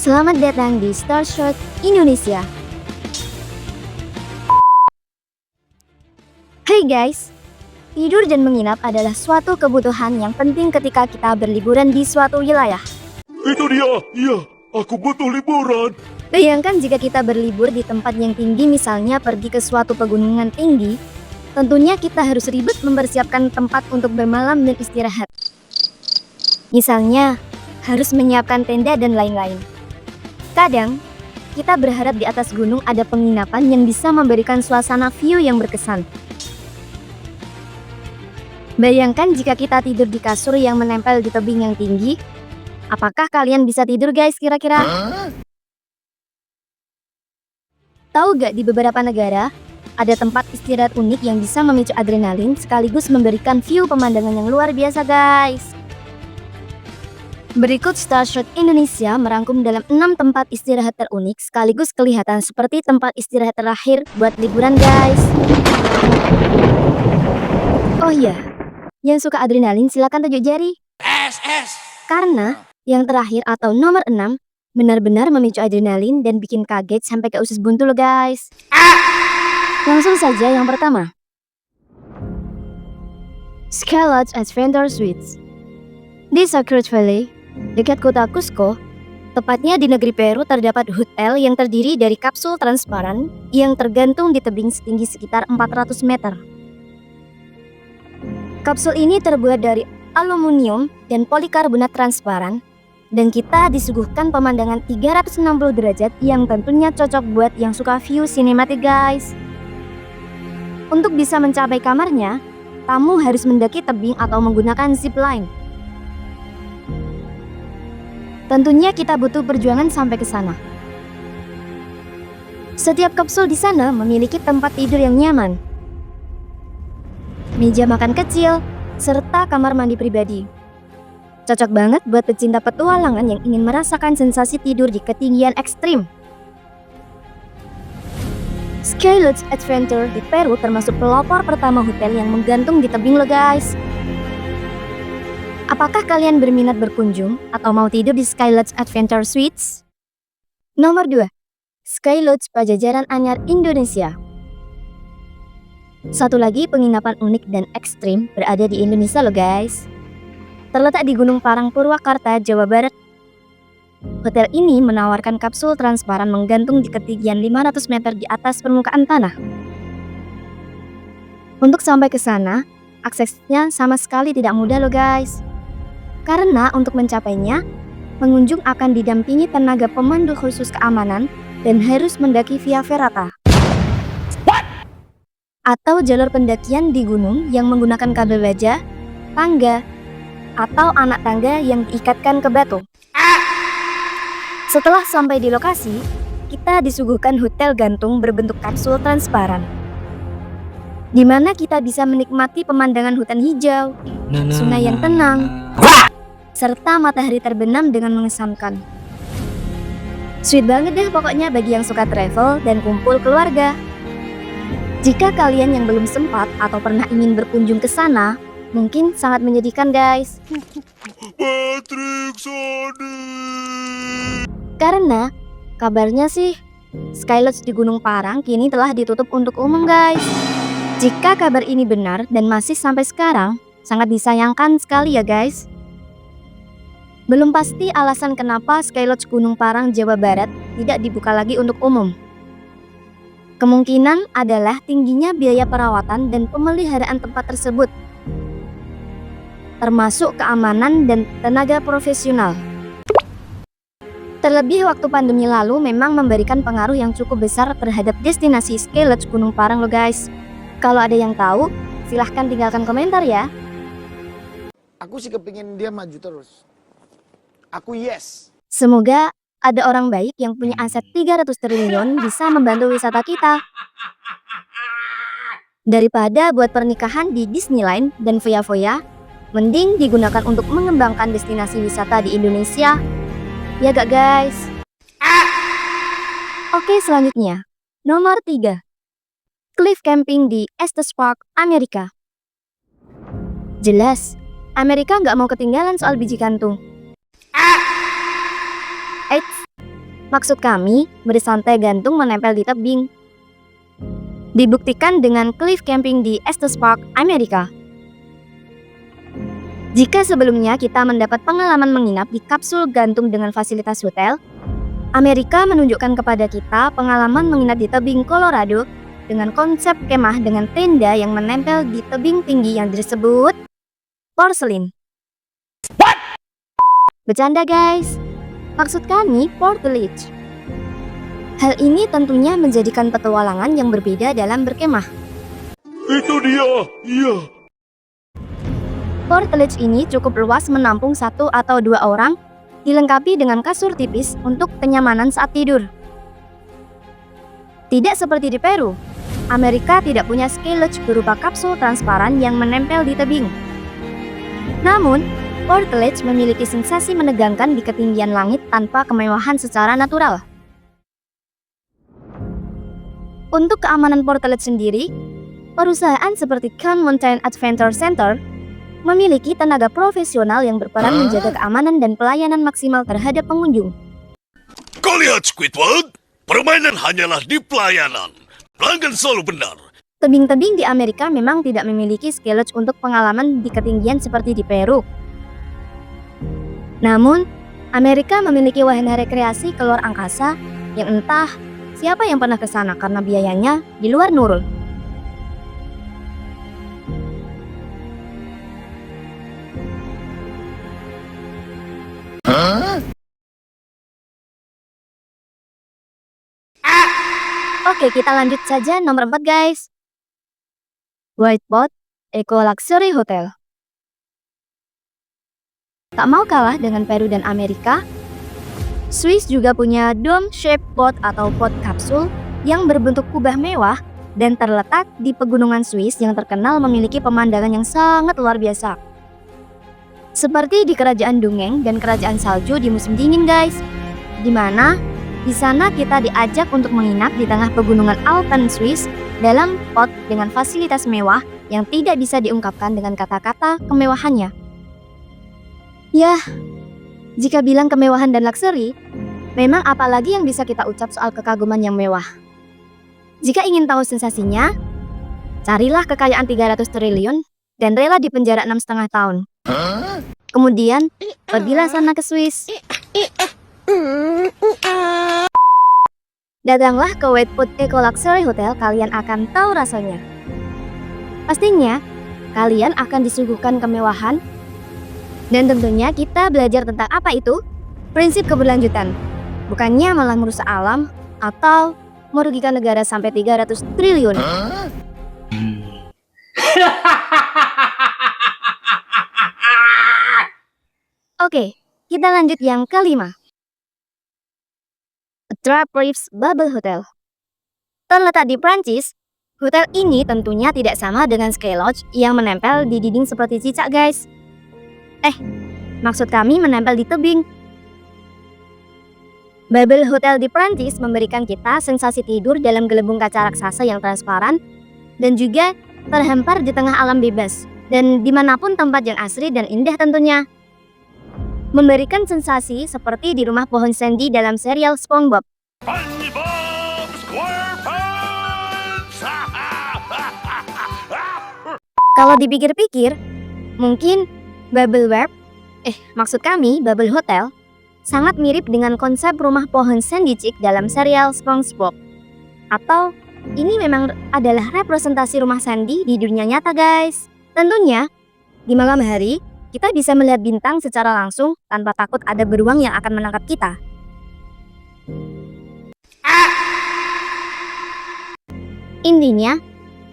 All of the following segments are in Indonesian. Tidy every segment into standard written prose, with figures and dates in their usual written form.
Selamat datang di Starshot Indonesia. Hey guys, tidur dan menginap adalah suatu kebutuhan yang penting ketika kita berliburan di suatu wilayah. Itu dia, iya, aku butuh liburan. Bayangkan jika kita berlibur di tempat yang tinggi, misalnya pergi ke suatu pegunungan tinggi, tentunya kita harus ribet mempersiapkan tempat untuk bermalam dan istirahat. Misalnya, harus menyiapkan tenda dan lain-lain. Kadang, kita berharap di atas gunung ada penginapan yang bisa memberikan suasana view yang berkesan. Bayangkan jika kita tidur di kasur yang menempel di tebing yang tinggi. Apakah kalian bisa tidur guys kira-kira? Tahu gak, di beberapa negara, ada tempat istirahat unik yang bisa memicu adrenalin sekaligus memberikan view pemandangan yang luar biasa guys. Berikut Starshot Indonesia merangkum dalam 6 tempat istirahat terunik sekaligus kelihatan seperti tempat istirahat terakhir buat liburan guys. Oh iya, yang suka adrenalin silakan tunjuk jari. Karena yang terakhir atau nomor 6 benar-benar memicu adrenalin dan bikin kaget sampai ke usus buntu loh guys. Langsung saja yang pertama. Sky Lodge Adventure Suites. Di Sacred Valley, dekat kota Cusco, tepatnya di negeri Peru, terdapat hotel yang terdiri dari kapsul transparan yang tergantung di tebing setinggi sekitar 400 meter. Kapsul ini terbuat dari aluminium dan polikarbonat transparan, dan kita disuguhkan pemandangan 360 derajat yang tentunya cocok buat yang suka view sinematik guys. Untuk bisa mencapai kamarnya, tamu harus mendaki tebing atau menggunakan zip line. Tentunya kita butuh perjuangan sampai ke sana. Setiap kapsul di sana memiliki tempat tidur yang nyaman, meja makan kecil, serta kamar mandi pribadi. Cocok banget buat pecinta petualangan yang ingin merasakan sensasi tidur di ketinggian ekstrim. Sky Lodge Adventure di Peru termasuk pelopor pertama hotel yang menggantung di tebing loh guys. Apakah kalian berminat berkunjung atau mau tidur di Sky Lodge Adventure Suites? Nomor 2. Sky Lodge Pajajaran Anyar Indonesia. Satu lagi penginapan unik dan ekstrim berada di Indonesia loh guys. Terletak di Gunung Parang, Purwakarta, Jawa Barat. Hotel ini menawarkan kapsul transparan menggantung di ketinggian 500 meter di atas permukaan tanah. Untuk sampai ke sana, aksesnya sama sekali tidak mudah loh guys. Karena untuk mencapainya, pengunjung akan didampingi tenaga pemandu khusus keamanan dan harus mendaki via ferata atau jalur pendakian di gunung yang menggunakan kabel baja, tangga, atau anak tangga yang diikatkan ke batu. Setelah sampai di lokasi, kita disuguhkan hotel gantung berbentuk kapsul transparan, di mana kita bisa menikmati pemandangan hutan hijau, sungai yang tenang, serta matahari terbenam dengan mengesankan. Sweet banget deh pokoknya bagi yang suka travel dan kumpul keluarga. Jika kalian yang belum sempat atau pernah ingin berkunjung ke sana, mungkin sangat menyedihkan guys. Patrick Sony. Karena kabarnya sih Sky Lodge di Gunung Parang kini telah ditutup untuk umum guys. Jika kabar ini benar dan masih sampai sekarang, sangat disayangkan sekali ya guys. Belum pasti alasan kenapa Sky Lodge Gunung Parang, Jawa Barat tidak dibuka lagi untuk umum. Kemungkinan adalah tingginya biaya perawatan dan pemeliharaan tempat tersebut, termasuk keamanan dan tenaga profesional. Terlebih waktu pandemi lalu memang memberikan pengaruh yang cukup besar terhadap destinasi Sky Lodge Gunung Parang loh guys. Kalau ada yang tahu, silahkan tinggalkan komentar ya. Aku sih kepingin dia maju terus. Aku yes. Semoga ada orang baik yang punya aset 300 triliun bisa membantu wisata kita. Daripada buat pernikahan di Disneyland dan foya-foya, mending digunakan untuk mengembangkan destinasi wisata di Indonesia. Ya gak guys? Oke, selanjutnya. Nomor 3. Cliff Camping di Estes Park, Amerika. Jelas, Amerika nggak mau ketinggalan soal biji kantung. Eits, Maksud kami, bersantai gantung menempel di tebing. Dibuktikan dengan cliff camping di Estes Park, Amerika. Jika sebelumnya kita mendapat pengalaman menginap di kapsul gantung dengan fasilitas hotel, Amerika menunjukkan kepada kita pengalaman menginap di tebing Colorado dengan konsep kemah dengan tenda yang menempel di tebing tinggi yang disebut porcelain. Bercanda guys, maksud kami portage. Hal ini tentunya menjadikan petualangan yang berbeda dalam berkemah. Itu dia, iya. Portage ini cukup luas menampung 1 atau 2 orang, dilengkapi dengan kasur tipis untuk kenyamanan saat tidur. Tidak seperti di Peru, Amerika tidak punya ski lodge berupa kapsul transparan yang menempel di tebing. Namun, portage memiliki sensasi menegangkan di ketinggian langit tanpa kemewahan secara natural. Untuk keamanan portage sendiri, perusahaan seperti Can Mountain Adventure Center memiliki tenaga profesional yang berperan menjaga keamanan dan pelayanan maksimal terhadap pengunjung. Kau lihat Squidward, permainan hanyalah di pelayanan. Pelanggan selalu benar. Tebing-tebing di Amerika memang tidak memiliki ski lodge untuk pengalaman di ketinggian seperti di Peru. Namun, Amerika memiliki wahana rekreasi keluar angkasa yang entah siapa yang pernah ke sana karena biayanya di luar nurul. Oke, kita lanjut saja nomor 4 guys. Whiteboard Eco Luxury Hotel. Tak mau kalah dengan Peru dan Amerika, Swiss juga punya dome-shaped boat atau boat kapsul yang berbentuk kubah mewah dan terletak di pegunungan Swiss yang terkenal memiliki pemandangan yang sangat luar biasa. Seperti di Kerajaan Dungeng dan Kerajaan Salju di musim dingin guys, di mana di sana kita diajak untuk menginap di tengah pegunungan Alpen Swiss dalam pot dengan fasilitas mewah yang tidak bisa diungkapkan dengan kata-kata kemewahannya. Yah, jika bilang kemewahan dan luxury, memang apalagi yang bisa kita ucap soal kekaguman yang mewah. Jika ingin tahu sensasinya, carilah kekayaan 300 triliun dan rela di penjara 6,5 tahun. Kemudian, pergilah sana ke Swiss. Datanglah ke Whiteboard Eco Luxury Hotel, kalian akan tahu rasanya. Pastinya, kalian akan disuguhkan kemewahan. Dan tentunya kita belajar tentang apa itu? Prinsip keberlanjutan. Bukannya malah merusak alam atau merugikan negara sampai 300 triliun. Oke, kita lanjut yang kelima. Trois Rives Bubble Hotel. Terletak di Prancis, hotel ini tentunya tidak sama dengan ski lodge yang menempel di dinding seperti cicak guys. Maksud kami menempel di tebing. Bubble Hotel di Prancis memberikan kita sensasi tidur dalam gelembung kaca raksasa yang transparan dan juga terhampar di tengah alam bebas dan dimanapun tempat yang asri dan indah tentunya. Memberikan sensasi seperti di rumah pohon Sandy dalam serial SpongeBob. SpongeBob SquarePants! Kalau dipikir-pikir, mungkin Bubble Hotel sangat mirip dengan konsep rumah pohon Sandy Chick dalam serial SpongeBob. Atau ini memang adalah representasi rumah Sandy di dunia nyata guys. Tentunya, di malam hari kita bisa melihat bintang secara langsung tanpa takut ada beruang yang akan menangkap kita. Intinya,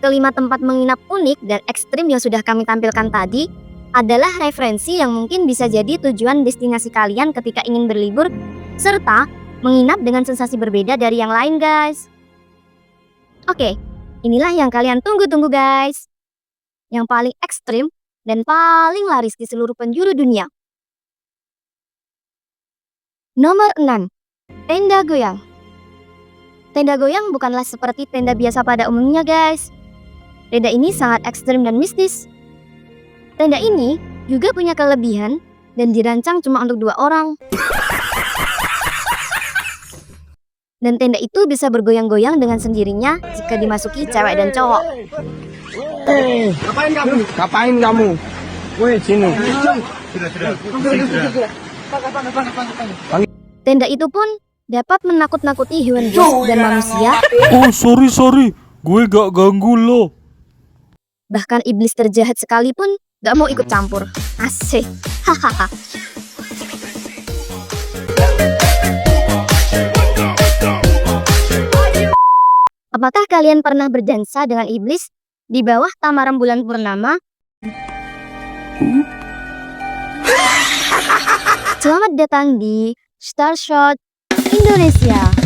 kelima tempat menginap unik dan ekstrim yang sudah kami tampilkan tadi adalah referensi yang mungkin bisa jadi tujuan destinasi kalian ketika ingin berlibur serta menginap dengan sensasi berbeda dari yang lain guys. Oke, inilah yang kalian tunggu-tunggu guys. Yang paling ekstrim dan paling laris di seluruh penjuru dunia. Nomor 6. Tenda goyang. Tenda goyang bukanlah seperti tenda biasa pada umumnya guys. Tenda ini sangat ekstrim dan mistis. Tenda ini juga punya kelebihan dan dirancang cuma untuk 2 orang. Dan tenda itu bisa bergoyang-goyang dengan sendirinya jika dimasuki cewek dan cowok. Ngapain kamu? Woi, sini. Tenda itu pun dapat menakut-nakuti hewan buas dan manusia. Oh, sorry. Gue gak ganggu lo. Bahkan iblis terjahat sekalipun gak mau ikut campur. Asik. Hahaha. Apakah kalian pernah berdansa dengan iblis di bawah tamaram bulan purnama? Selamat datang di Starshot Indonesia.